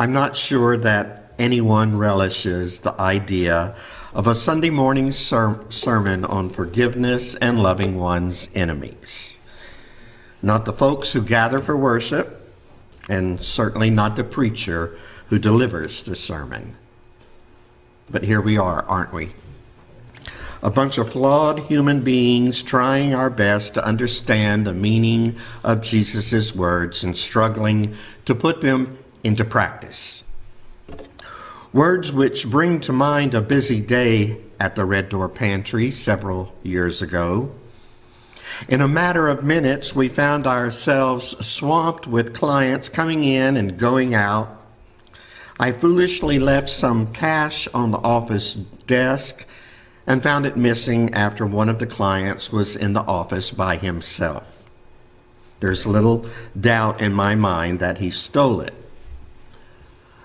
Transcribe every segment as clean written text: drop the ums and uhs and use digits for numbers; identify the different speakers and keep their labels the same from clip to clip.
Speaker 1: I'm not sure that anyone relishes the idea of a Sunday morning sermon on forgiveness and loving one's enemies. Not the folks who gather for worship, and certainly not the preacher who delivers the sermon. But here we are, aren't we? A bunch of flawed human beings trying our best to understand the meaning of Jesus' words and struggling to put them into practice. Words which bring to mind a busy day at the Red Door Pantry several years ago. In a matter of minutes, we found ourselves swamped with clients coming in and going out. I foolishly left some cash on the office desk and found it missing after one of the clients was in the office by himself. There's little doubt in my mind that he stole it.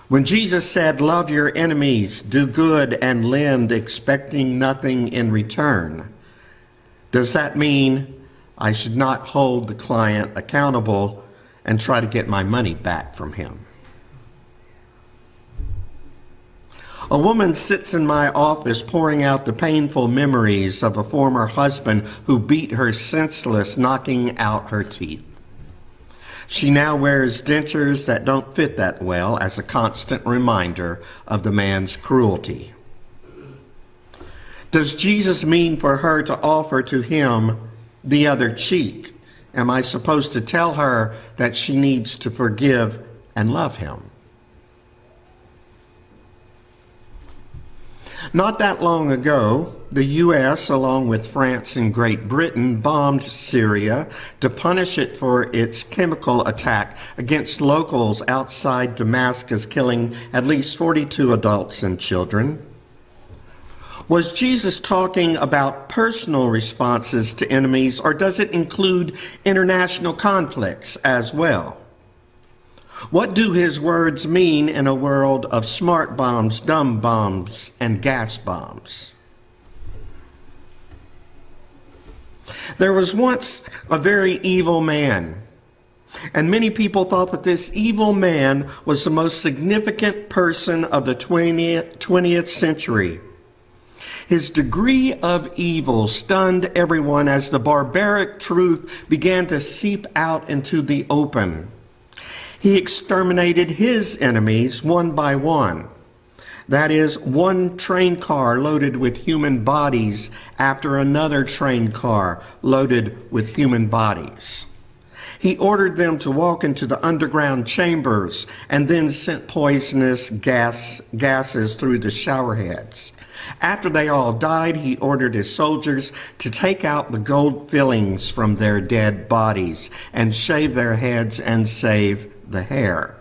Speaker 1: When Jesus said, "Love your enemies, do good and lend, expecting nothing in return," does that mean I should not hold the client accountable and try to get my money back from him? A woman sits in my office pouring out the painful memories of a former husband who beat her senseless, knocking out her teeth. She now wears dentures that don't fit that well as a constant reminder of the man's cruelty. Does Jesus mean for her to offer to him the other cheek? Am I supposed to tell her that she needs to forgive and love him? Not that long ago, the U.S., along with France and Great Britain, bombed Syria to punish it for its chemical attack against locals outside Damascus, killing at least 42 adults and children. Was Jesus talking about personal responses to enemies, or does it include international conflicts as well? What do his words mean in a world of smart bombs, dumb bombs, and gas bombs? There was once a very evil man, and many people thought that this evil man was the most significant person of the 20th century. His degree of evil stunned everyone as the barbaric truth began to seep out into the open. He exterminated his enemies one by one. That is, one train car loaded with human bodies after another train car loaded with human bodies. He ordered them to walk into the underground chambers and then sent poisonous gases through the shower heads. After they all died, he ordered his soldiers to take out the gold fillings from their dead bodies and shave their heads and save the hair.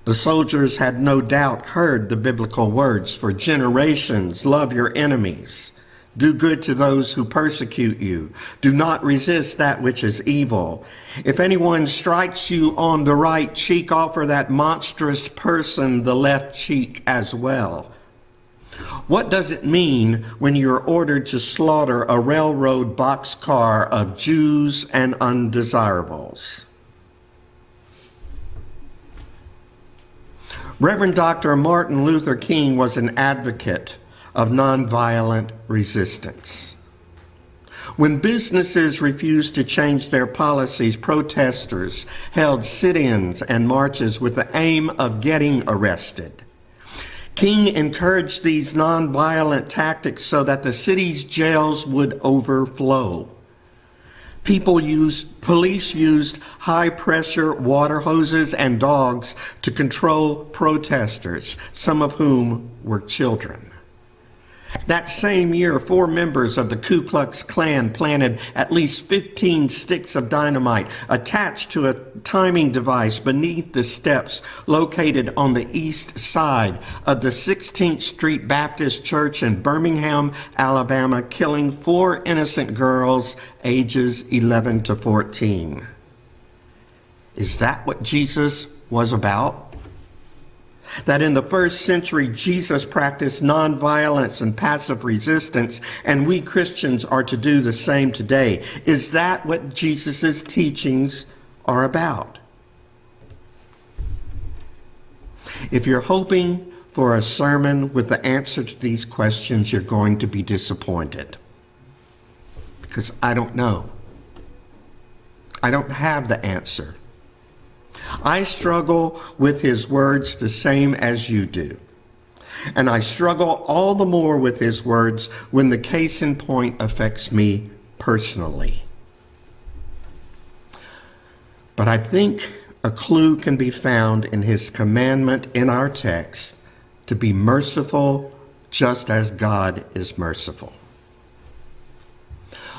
Speaker 1: The soldiers had no doubt heard the biblical words for generations: love your enemies, do good to those who persecute you, do not resist that which is evil. If anyone strikes you on the right cheek, offer that monstrous person the left cheek as well. What does it mean when you're ordered to slaughter a railroad boxcar of Jews and undesirables? Reverend Dr. Martin Luther King was an advocate of nonviolent resistance. When businesses refused to change their policies, protesters held sit-ins and marches with the aim of getting arrested. King encouraged these nonviolent tactics so that the city's jails would overflow. Police used high-pressure water hoses and dogs to control protesters, some of whom were children. That same year, 4 members of the Ku Klux Klan planted at least 15 sticks of dynamite attached to a timing device beneath the steps located on the east side of the 16th Street Baptist Church in Birmingham, Alabama, killing 4 innocent girls ages 11 to 14. Is that what Jesus was about? That in the first century, Jesus practiced nonviolence and passive resistance, and we Christians are to do the same today. Is that what Jesus' teachings are about? If you're hoping for a sermon with the answer to these questions, you're going to be disappointed. Because I don't know. I don't have the answer. I struggle with his words the same as you do. And I struggle all the more with his words when the case in point affects me personally. But I think a clue can be found in his commandment in our text to be merciful just as God is merciful.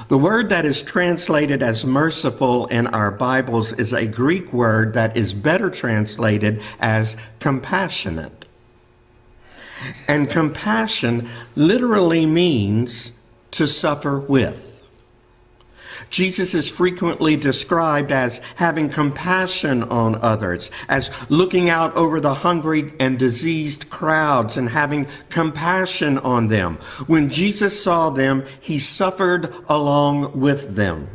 Speaker 1: The word that is translated as merciful in our Bibles is a Greek word that is better translated as compassionate. And compassion literally means to suffer with. Jesus is frequently described as having compassion on others, as looking out over the hungry and diseased crowds and having compassion on them. When Jesus saw them, he suffered along with them.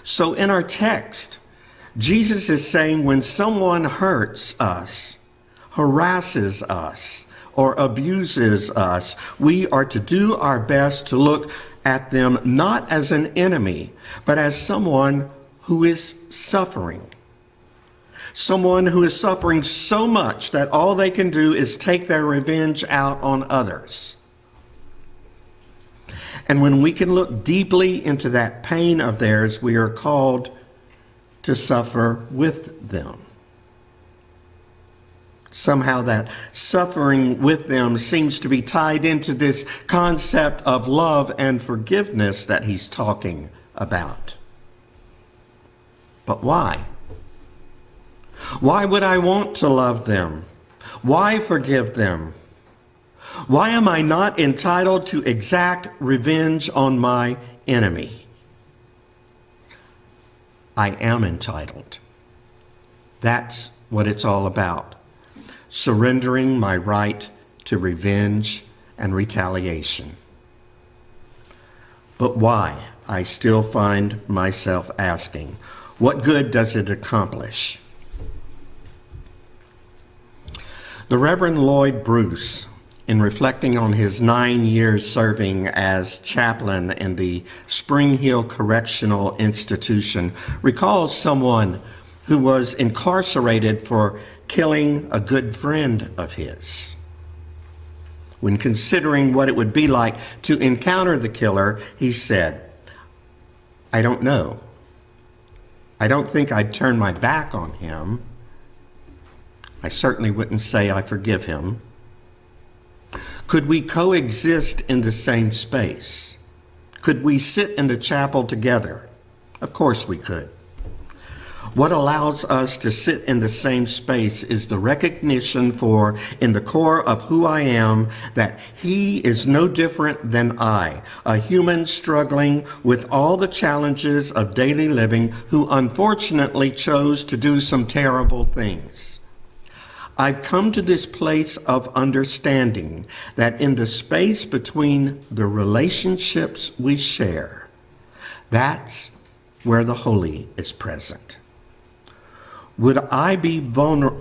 Speaker 1: So in our text, Jesus is saying when someone hurts us, harasses us, or abuses us, we are to do our best to look at them not as an enemy, but as someone who is suffering. Someone who is suffering so much that all they can do is take their revenge out on others. And when we can look deeply into that pain of theirs, we are called to suffer with them. Somehow that suffering with them seems to be tied into this concept of love and forgiveness that he's talking about. But why? Why would I want to love them? Why forgive them? Why am I not entitled to exact revenge on my enemy? I am entitled. That's what it's all about. Surrendering my right to revenge and retaliation. But why? I still find myself asking, what good does it accomplish? The Reverend Lloyd Bruce, in reflecting on his 9 years serving as chaplain in the Spring Hill Correctional Institution, recalls someone who was incarcerated for killing a good friend of his. When considering what it would be like to encounter the killer, he said, I don't know. I don't think I'd turn my back on him. I certainly wouldn't say I forgive him. Could we coexist in the same space? Could we sit in the chapel together? Of course we could. What allows us to sit in the same space is the recognition for, in the core of who I am, that he is no different than I, a human struggling with all the challenges of daily living who unfortunately chose to do some terrible things. I've come to this place of understanding that in the space between the relationships we share, that's where the holy is present. Would I be vulnerable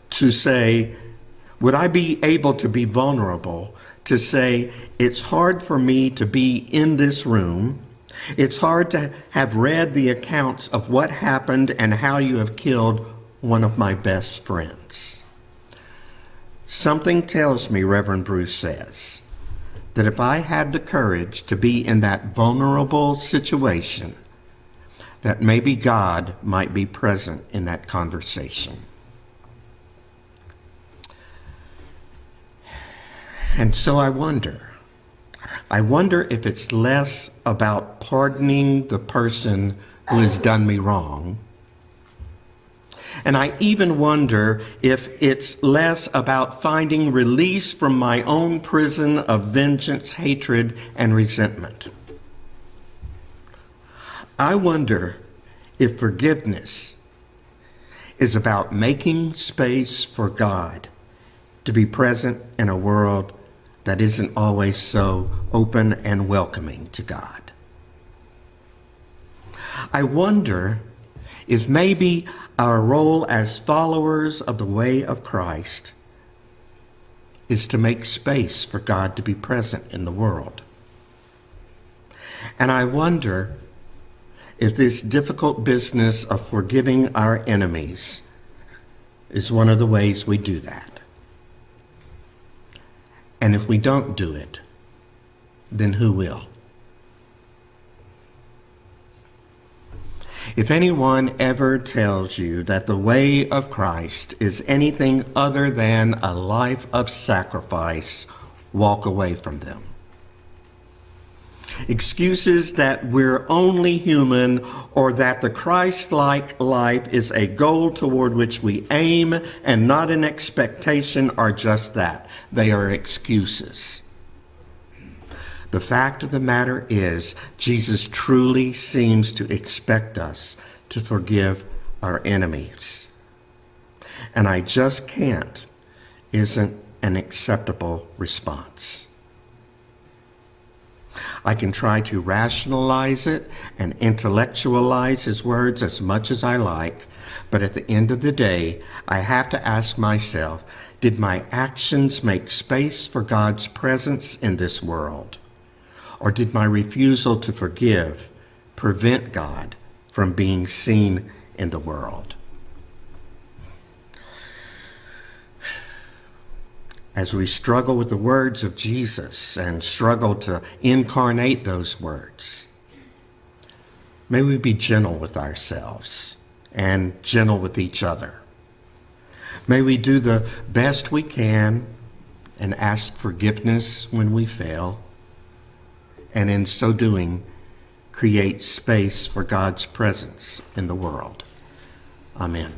Speaker 1: to say, would I be able to be vulnerable to say, it's hard for me to be in this room. It's hard to have read the accounts of what happened and how you have killed one of my best friends. Something tells me, Reverend Bruce says, that if I had the courage to be in that vulnerable situation, that maybe God might be present in that conversation. And so I wonder if it's less about pardoning the person who has done me wrong. And I even wonder if it's less about finding release from my own prison of vengeance, hatred, and resentment. I wonder if forgiveness is about making space for God to be present in a world that isn't always so open and welcoming to God. I wonder if maybe our role as followers of the way of Christ is to make space for God to be present in the world. And I wonder if this difficult business of forgiving our enemies is one of the ways we do that. And if we don't do it, then who will? If anyone ever tells you that the way of Christ is anything other than a life of sacrifice, walk away from them. Excuses that we're only human or that the Christ-like life is a goal toward which we aim and not an expectation are just that. They are excuses. The fact of the matter is, Jesus truly seems to expect us to forgive our enemies. And I just can't isn't an acceptable response. I can try to rationalize it and intellectualize his words as much as I like, but at the end of the day, I have to ask myself, did my actions make space for God's presence in this world? Or did my refusal to forgive prevent God from being seen in the world? As we struggle with the words of Jesus and struggle to incarnate those words, may we be gentle with ourselves and gentle with each other. May we do the best we can and ask forgiveness when we fail, and in so doing, create space for God's presence in the world. Amen.